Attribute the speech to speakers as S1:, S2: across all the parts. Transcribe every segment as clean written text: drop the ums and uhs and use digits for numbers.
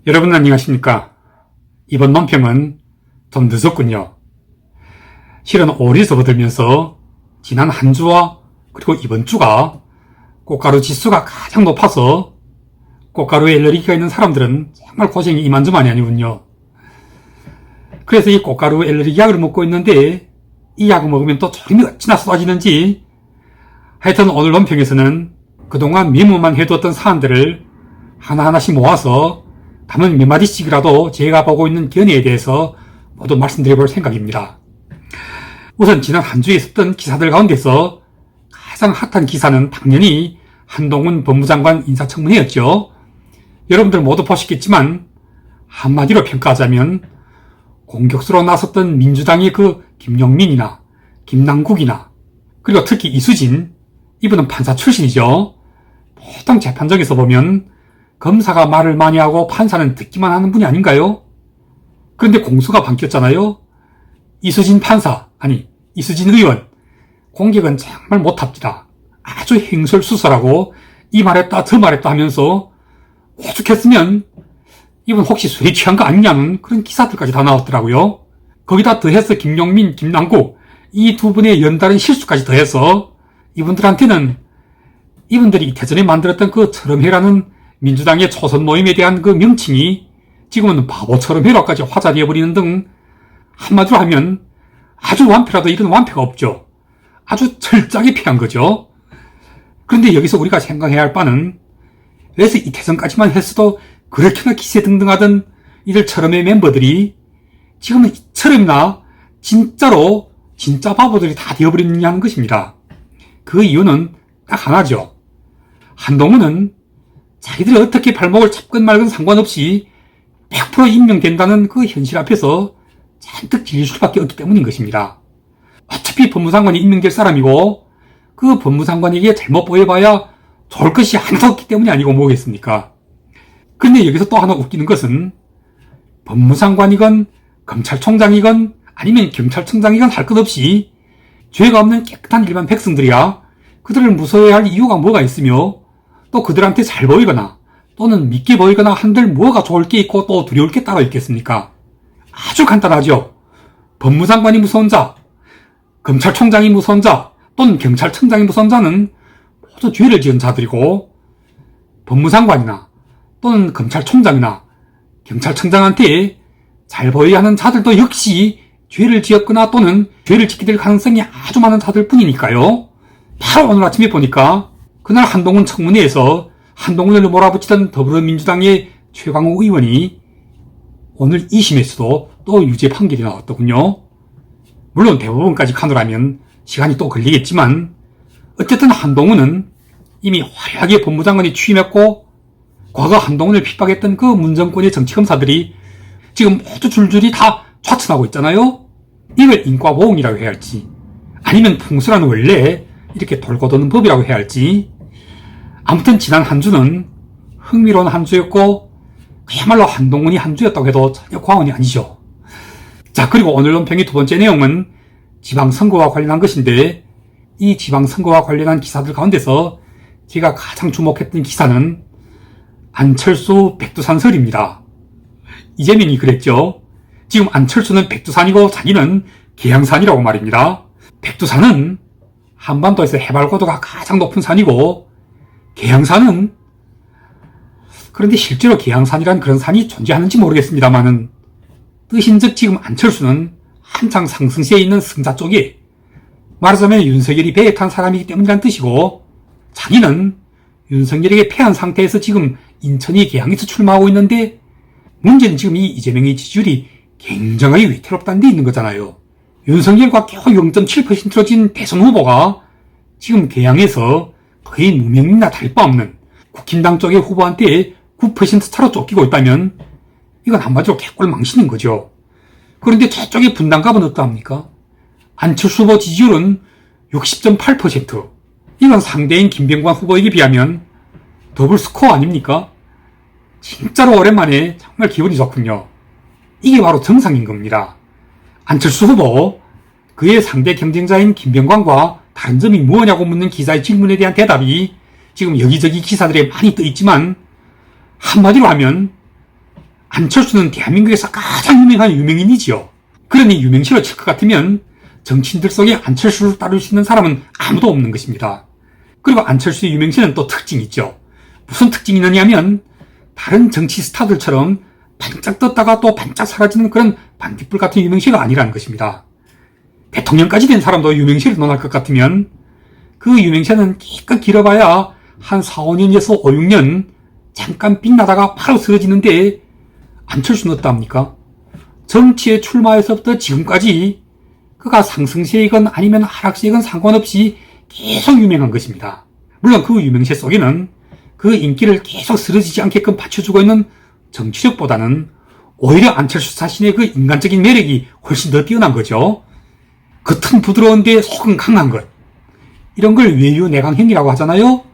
S1: 여러분 안녕하십니까? 이번 논평은 좀 늦었군요. 실은 5월이 접어들면서 지난 한 주와 그리고 이번 주가 꽃가루 지수가 가장 높아서 꽃가루에 엘러기가 있는 사람들은 정말 고생이 이만저만이 아니군요. 그래서 이 꽃가루 엘러기 약을 먹고 있는데 이 약을 먹으면 또 졸음이 어찌나 쏟아지는지, 하여튼 오늘 논평에서는 그동안 메모만 해두었던 사안들을 하나하나씩 모아서 담은 몇 마디씩이라도 제가 보고 있는 견해에 대해서 모두 말씀드려볼 생각입니다. 우선 지난 한 주에 있었던 기사들 가운데서 가장 핫한 기사는 당연히 한동훈 법무장관 인사청문회였죠. 여러분들 모두 보셨겠지만 한마디로 평가하자면 공격수로 나섰던 민주당의 그 김용민이나 김남국이나 그리고 특히 이수진, 이분은 판사 출신이죠. 보통 재판정에서 보면 검사가 말을 많이 하고 판사는 듣기만 하는 분이 아닌가요? 그런데 공수가 바뀌었잖아요. 이수진 판사, 아니 이수진 의원, 공격은 정말 못합니다. 아주 행설수설하고 이 말했다 저 말했다 하면서 오죽했으면 이분 혹시 술에 취한 거 아니냐는 그런 기사들까지 다 나왔더라고요. 거기다 더해서 김용민, 김남국 이 두 분의 연달은 실수까지 더해서 이분들한테는 이분들이 대전에 만들었던 그 처럼해라는 민주당의 초선 모임에 대한 그 명칭이 지금은 바보처럼 해라까지 화자되어버리는 등 한마디로 하면 아주 완패라도 이런 완패가 없죠. 아주 철저하게 패한 거죠. 그런데 여기서 우리가 생각해야 할 바는 그래서 이태전까지만 했어도 그렇게나 기세등등하던 이들처럼의 멤버들이 지금은 이처럼이나 진짜로 진짜 바보들이 다 되어버리느냐는 것입니다. 그 이유는 딱 하나죠. 한동훈은 자기들이 어떻게 발목을 잡건 말건 상관없이 100% 임명된다는 그 현실 앞에서 잔뜩 질릴 수밖에 없기 때문인 것입니다. 어차피 법무장관이 임명될 사람이고 그 법무장관에게 잘못 보여봐야 좋을 것이 하나도 없기 때문이 아니고 뭐겠습니까? 그런데 여기서 또 하나 웃기는 것은 법무장관이건 검찰총장이건 아니면 경찰청장이건 할 것 없이 죄가 없는 깨끗한 일반 백성들이야 그들을 무서워해야 할 이유가 뭐가 있으며 또 그들한테 잘 보이거나 또는 믿게 보이거나 한들 뭐가 좋을 게 있고 또 두려울 게 따로 있겠습니까? 아주 간단하죠. 법무장관이 무서운 자, 검찰총장이 무서운 자 또는 경찰청장이 무서운 자는 모두 죄를 지은 자들이고, 법무장관이나 또는 검찰총장이나 경찰청장한테 잘 보여야 하는 자들도 역시 죄를 지었거나 또는 죄를 짓게 될 가능성이 아주 많은 자들 뿐이니까요. 바로 오늘 아침에 보니까 그날 한동훈 청문회에서 한동훈을 몰아붙이던 더불어민주당의 최광호 의원이 오늘 2심에서도 또 유죄 판결이 나왔더군요. 물론 대법원까지 가느라면 시간이 또 걸리겠지만 어쨌든 한동훈은 이미 화려하게 법무장관이 취임했고 과거 한동훈을 핍박했던 그 문정권의 정치검사들이 지금 모두 줄줄이 다 좌천하고 있잖아요. 이걸 인과보응이라고 해야 할지 아니면 풍수란 원래 이렇게 돌고 도는 법이라고 해야 할지, 아무튼 지난 한 주는 흥미로운 한 주였고 그야말로 한동훈이 한 주였다고 해도 전혀 과언이 아니죠. 자, 그리고 오늘 논평의 두 번째 내용은 지방선거와 관련한 것인데, 이 지방선거와 관련한 기사들 가운데서 제가 가장 주목했던 기사는 안철수 백두산설입니다. 이재명이 그랬죠. 지금 안철수는 백두산이고 자기는 계양산이라고 말입니다. 백두산은 한반도에서 해발고도가 가장 높은 산이고 계양산은, 그런데 실제로 계양산이란 그런 산이 존재하는지 모르겠습니다만은 뜻인즉 지금 안철수는 한창 상승세에 있는 승자 쪽에, 말하자면 윤석열이 배에 탄 사람이기 때문이란 뜻이고, 자기는 윤석열에게 패한 상태에서 지금 인천이 계양에서 출마하고 있는데 문제는 지금 이 이재명의 지지율이 굉장히 위태롭다는 데 있는 거잖아요. 윤석열과 겨우 0.7%로 진 대선 후보가 지금 계양에서 거의 무명이나 다를 바 없는 국힘당 쪽의 후보한테 9% 차로 쫓기고 있다면 이건 한마디로 개꿀망신인 거죠. 그런데 저쪽의 분당갑은 어떠합니까? 안철수 후보 지지율은 60.8%. 이건 상대인 김병관 후보에게 비하면 더블 스코어 아닙니까? 진짜로 오랜만에 정말 기분이 좋군요. 이게 바로 정상인 겁니다. 안철수 후보, 그의 상대 경쟁자인 김병관과 다른 점이 무엇냐고 묻는 기자의 질문에 대한 대답이 지금 여기저기 기사들에 많이 떠있지만 한마디로 하면 안철수는 대한민국에서 가장 유명한 유명인이지요. 그러니 유명시로 칠 것 같으면 정치인들 속에 안철수를 따를 수 있는 사람은 아무도 없는 것입니다. 그리고 안철수의 유명세는 또 특징이 있죠. 무슨 특징이 있느냐면 다른 정치 스타들처럼 반짝 떴다가 또 반짝 사라지는 그런 반딧불 같은 유명세가 아니라는 것입니다. 대통령까지 된 사람도 유명세를 논할 것 같으면 그 유명세는 기껏 길어봐야 한 4, 5년에서 5, 6년 잠깐 빛나다가 바로 쓰러지는데 안철수는 어떠합니까? 정치에 출마해서부터 지금까지 그가 상승세이건 아니면 하락세이건 상관없이 계속 유명한 것입니다. 물론 그 유명세 속에는 그 인기를 계속 쓰러지지 않게끔 받쳐주고 있는 정치력보다는 오히려 안철수 자신의 그 인간적인 매력이 훨씬 더 뛰어난 거죠. 겉은 부드러운데 속은 강한 것. 이런 걸 외유내강형이라고 하잖아요.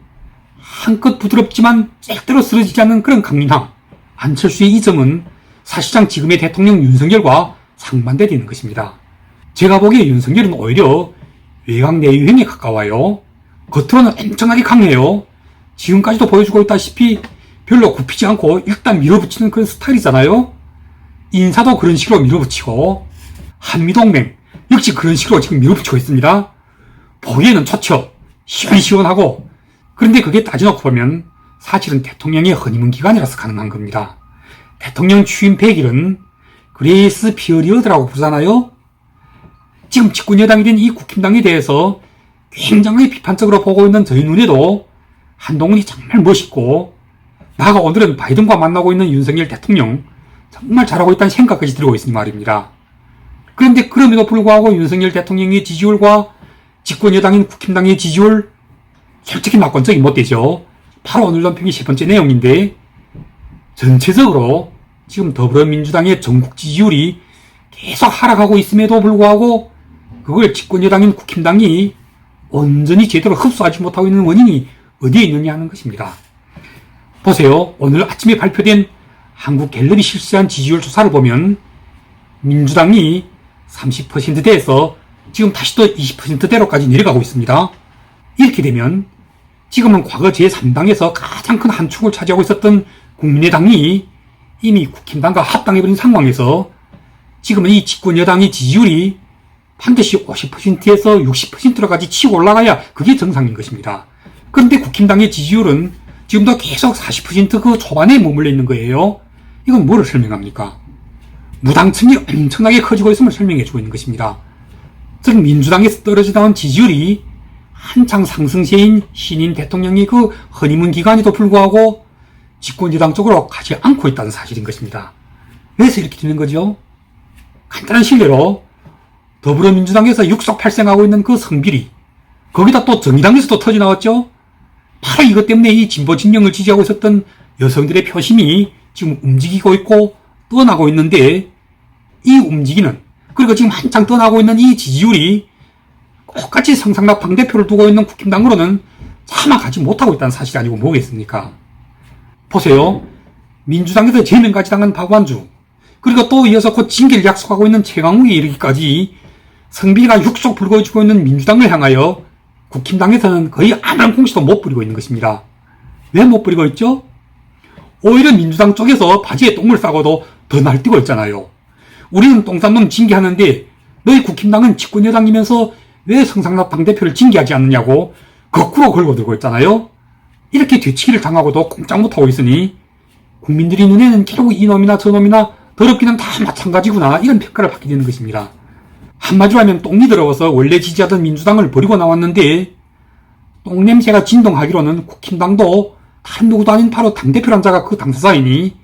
S1: 한껏 부드럽지만 절대로 쓰러지지 않는 그런 강인함. 안철수의 이 점은 사실상 지금의 대통령 윤석열과 상반되는 것입니다. 제가 보기에 윤석열은 오히려 외곽내유형에 가까워요. 겉으로는 엄청나게 강해요. 지금까지도 보여주고 있다시피 별로 굽히지 않고 일단 밀어붙이는 그런 스타일이잖아요. 인사도 그런 식으로 밀어붙이고 한미동맹 역시 그런 식으로 지금 밀어붙이고 있습니다. 보기에는 좋죠. 시원시원하고. 그런데 그게 따져놓고 보면 사실은 대통령의 허니문 기간이라서 가능한 겁니다. 대통령 취임 100일은 그레이스 피어리어드라고 부르잖아요. 지금 집권여당이 된 이 국힘당에 대해서 굉장히 비판적으로 보고 있는 저희 눈에도 한동훈이 정말 멋있고 나가 오늘은 바이든과 만나고 있는 윤석열 대통령 정말 잘하고 있다는 생각까지 들고 있으니 말입니다. 그런데 그럼에도 불구하고 윤석열 대통령의 지지율과 집권여당인 국힘당의 지지율 솔직히 낙관적이 못 되죠. 바로 오늘 논평이 세 번째 내용인데 전체적으로 지금 더불어민주당의 전국 지지율이 계속 하락하고 있음에도 불구하고 그걸 집권여당인 국힘당이 온전히 제대로 흡수하지 못하고 있는 원인이 어디에 있느냐 하는 것입니다. 보세요. 오늘 아침에 발표된 한국갤럽이 실시한 지지율 조사를 보면 민주당이 30%대에서 지금 다시 또 20%대로까지 내려가고 있습니다. 이렇게 되면 지금은 과거 제3당에서 가장 큰 한 축을 차지하고 있었던 국민의당이 이미 국힘당과 합당해버린 상황에서 지금은 이 집권여당의 지지율이 반드시 50%에서 60%로까지 치고 올라가야 그게 정상인 것입니다. 그런데 국힘당의 지지율은 지금도 계속 40%그 초반에 머물러 있는 거예요. 이건 뭐를 설명합니까? 무당층이 엄청나게 커지고 있음을 설명해주고 있는 것입니다. 즉 민주당에서 떨어져 나온 지지율이 한창 상승세인 신인 대통령의 그 허니문 기간에도 불구하고 집권여당 쪽으로 가지 않고 있다는 사실인 것입니다. 왜서 이렇게 되는 거죠? 간단한 실례로 더불어민주당에서 육속팔생하고 있는 그 성비리, 거기다 또 정의당에서도 터져나왔죠? 바로 이것 때문에 이 진보 진영을 지지하고 있었던 여성들의 표심이 지금 움직이고 있고 떠나고 있는데 이 움직이는, 그리고 지금 한창 떠나고 있는 이 지지율이 똑같이 성상납 당대표를 두고 있는 국힘당으로는 차마 가지 못하고 있다는 사실이 아니고 뭐겠습니까? 보세요. 민주당에서 제명까지 당한 박완주, 그리고 또 이어서 곧 징계를 약속하고 있는 최강욱에 이르기까지 성비리가 육속 불거지고 있는 민주당을 향하여 국힘당에서는 거의 아무런 공시도 못 부리고 있는 것입니다. 왜 못 부리고 있죠? 오히려 민주당 쪽에서 바지에 똥을 싸고도 더 날뛰고 있잖아요. 우리는 똥싼 놈 징계하는데 너희 국힘당은 집권여당이면서 왜 성상납 당대표를 징계하지 않느냐고 거꾸로 걸고 들고 있잖아요. 이렇게 뒤치기를 당하고도 꼼짝 못하고 있으니 국민들이 눈에는 결국 이놈이나 저놈이나 더럽기는 다 마찬가지구나, 이런 평가를 받게 되는 것입니다. 한마디로 하면 똥이 더러워서 원래 지지하던 민주당을 버리고 나왔는데 똥냄새가 진동하기로는 국힘당도 다른 누구도 아닌 바로 당대표란 자가 그 당사자이니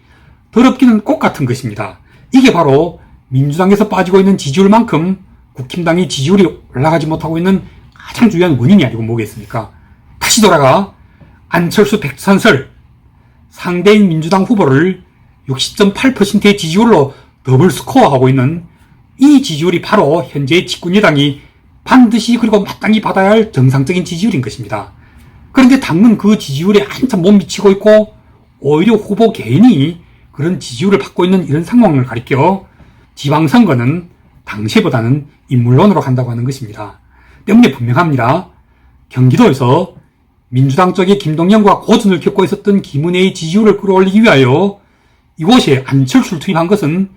S1: 더럽기는 꼭 같은 것입니다. 이게 바로 민주당에서 빠지고 있는 지지율만큼 국힘당이 지지율이 올라가지 못하고 있는 가장 중요한 원인이 아니고 뭐겠습니까? 다시 돌아가 안철수 백선설 상대인 민주당 후보를 60.8%의 지지율로 더블 스코어하고 있는 이 지지율이 바로 현재 집권여당이 반드시 그리고 마땅히 받아야 할 정상적인 지지율인 것입니다. 그런데 당은 그 지지율에 한참 못 미치고 있고 오히려 후보 개인이 그런 지지율을 받고 있는 이런 상황을 가리켜 지방선거는 당시보다는 인물론으로 간다고 하는 것입니다. 때문에 분명합니다. 경기도에서 민주당 쪽의 김동연과 고전을 겪고 있었던 김은혜의 지지율을 끌어올리기 위하여 이곳에 안철수를 투입한 것은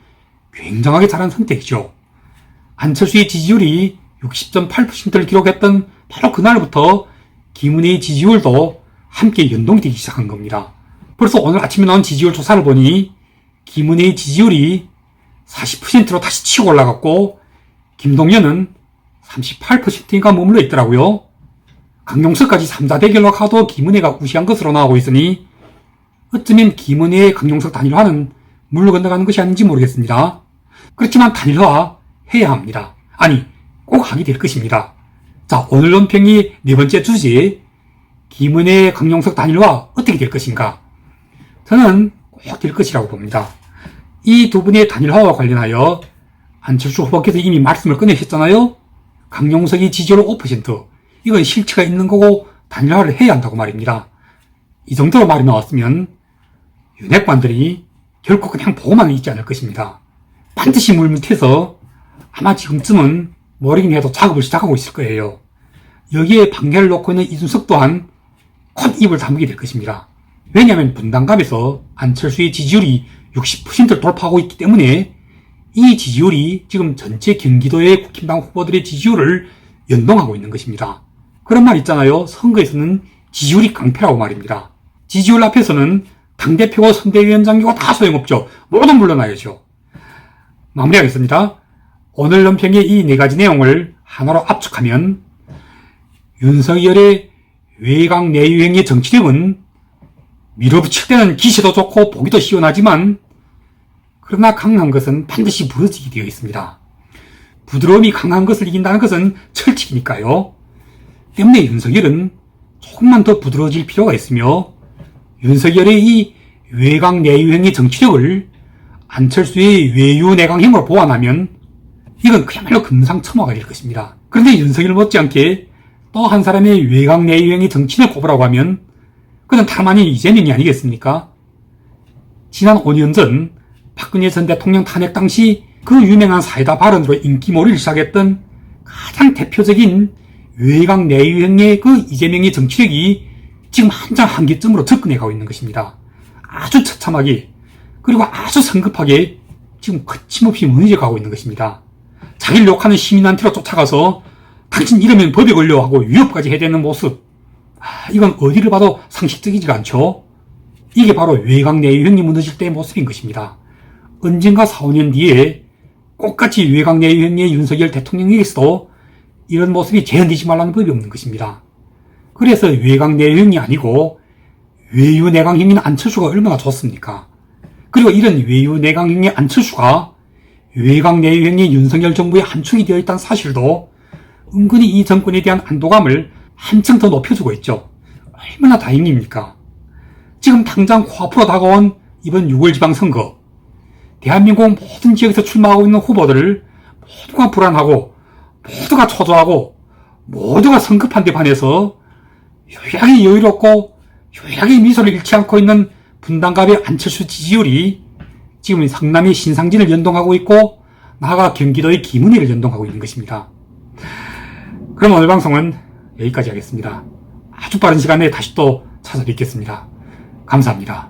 S1: 굉장하게 잘한 선택이죠. 안철수의 지지율이 60.8%를 기록했던 바로 그날부터 김은혜의 지지율도 함께 연동이 되기 시작한 겁니다. 벌써 오늘 아침에 나온 지지율 조사를 보니 김은혜의 지지율이 40%로 다시 치고 올라갔고 김동연은 38%인가 머물러 있더라고요. 강용석까지 3자 대결로 가도 김은혜가 우세한 것으로 나오고 있으니 어쩌면 김은혜의 강용석 단일화는 물러 건너가는 것이 아닌지 모르겠습니다. 그렇지만 단일화 해야 합니다. 아니, 꼭 하게 될 것입니다. 자, 오늘 논평이 네 번째 주제, 김은혜 강용석 단일화 어떻게 될 것인가? 저는 꼭 될 것이라고 봅니다. 이 두 분의 단일화와 관련하여 안철수 후보께서 이미 말씀을 꺼내셨잖아요. 강용석이 지지율 5%, 이건 실체가 있는 거고 단일화를 해야 한다고 말입니다. 이 정도로 말이 나왔으면 윤핵관들이 결코 그냥 보고만 있지 않을 것입니다. 반드시 물밑에서 아마 지금쯤은 모르긴 해도 작업을 시작하고 있을 거예요. 여기에 방해를 놓고 있는 이준석 또한 곧 입을 다물게 될 것입니다. 왜냐하면 분당갑에서 안철수의 지지율이 60%를 돌파하고 있기 때문에 이 지지율이 지금 전체 경기도의 국힘당 후보들의 지지율을 연동하고 있는 것입니다. 그런 말 있잖아요. 선거에서는 지지율이 깡패라고 말입니다. 지지율 앞에서는 당대표와 선대위원장이고 다 소용없죠. 모두 물러나야죠. 마무리하겠습니다. 오늘 논평의 이 네 가지 내용을 하나로 압축하면 윤석열의 외곽 내유행의 정치력은 밀어붙일 때는 기세도 좋고 보기도 시원하지만 그러나 강한 것은 반드시 무너지게 되어 있습니다. 부드러움이 강한 것을 이긴다는 것은 철칙이니까요. 때문에 윤석열은 조금만 더 부드러워질 필요가 있으며 윤석열의 이 외곽 내유행의 정치력을 안철수의 외유내강형으로 보완하면 이건 그야말로 금상첨화가 될 것입니다. 그런데 윤석열 못지않게 또 한 사람의 외곽 내유행의 정치를 꼽으라고 하면 그는 다름 아닌 이재명이 아니겠습니까? 지난 5년 전 박근혜 전 대통령 탄핵 당시 그 유명한 사이다 발언으로 인기몰이를 시작했던 가장 대표적인 외곽 내유행의 그 이재명의 정치력이 지금 한참 한계점으로 접근해가고 있는 것입니다. 아주 처참하게 그리고 아주 성급하게 지금 거침없이 무너져가고 있는 것입니다. 자기를 욕하는 시민한테로 쫓아가서 당신 이러면 법에 걸려 하고 위협까지 해대는 모습, 이건 어디를 봐도 상식적이지 않죠. 이게 바로 외곽 내유행이 무너질 때의 모습인 것입니다. 언젠가 4, 5년 뒤에 똑같이 외곽 내유행의 윤석열 대통령에게서도 이런 모습이 재현되지 말라는 법이 없는 것입니다. 그래서 외곽 내유행이 아니고 외유내강형인 안철수가 얼마나 좋습니까? 그리고 이런 외유내강형의 안철수가 외곽 내유행의 윤석열 정부의 한 축이 되어 있다는 사실도 은근히 이 정권에 대한 안도감을 한층 더 높여주고 있죠. 얼마나 다행입니까? 지금 당장 코앞으로 다가온 이번 6월 지방선거, 대한민국 모든 지역에서 출마하고 있는 후보들을 모두가 불안하고 모두가 초조하고 모두가 성급한 데 반해서 유일하게 여유롭고 유일하게 미소를 잃지 않고 있는 분당갑의 안철수 지지율이 지금 성남의 신상진을 연동하고 있고 나아가 경기도의 김은혜를 연동하고 있는 것입니다. 그럼 오늘 방송은 여기까지 하겠습니다. 아주 빠른 시간에 다시 또 찾아뵙겠습니다. 감사합니다.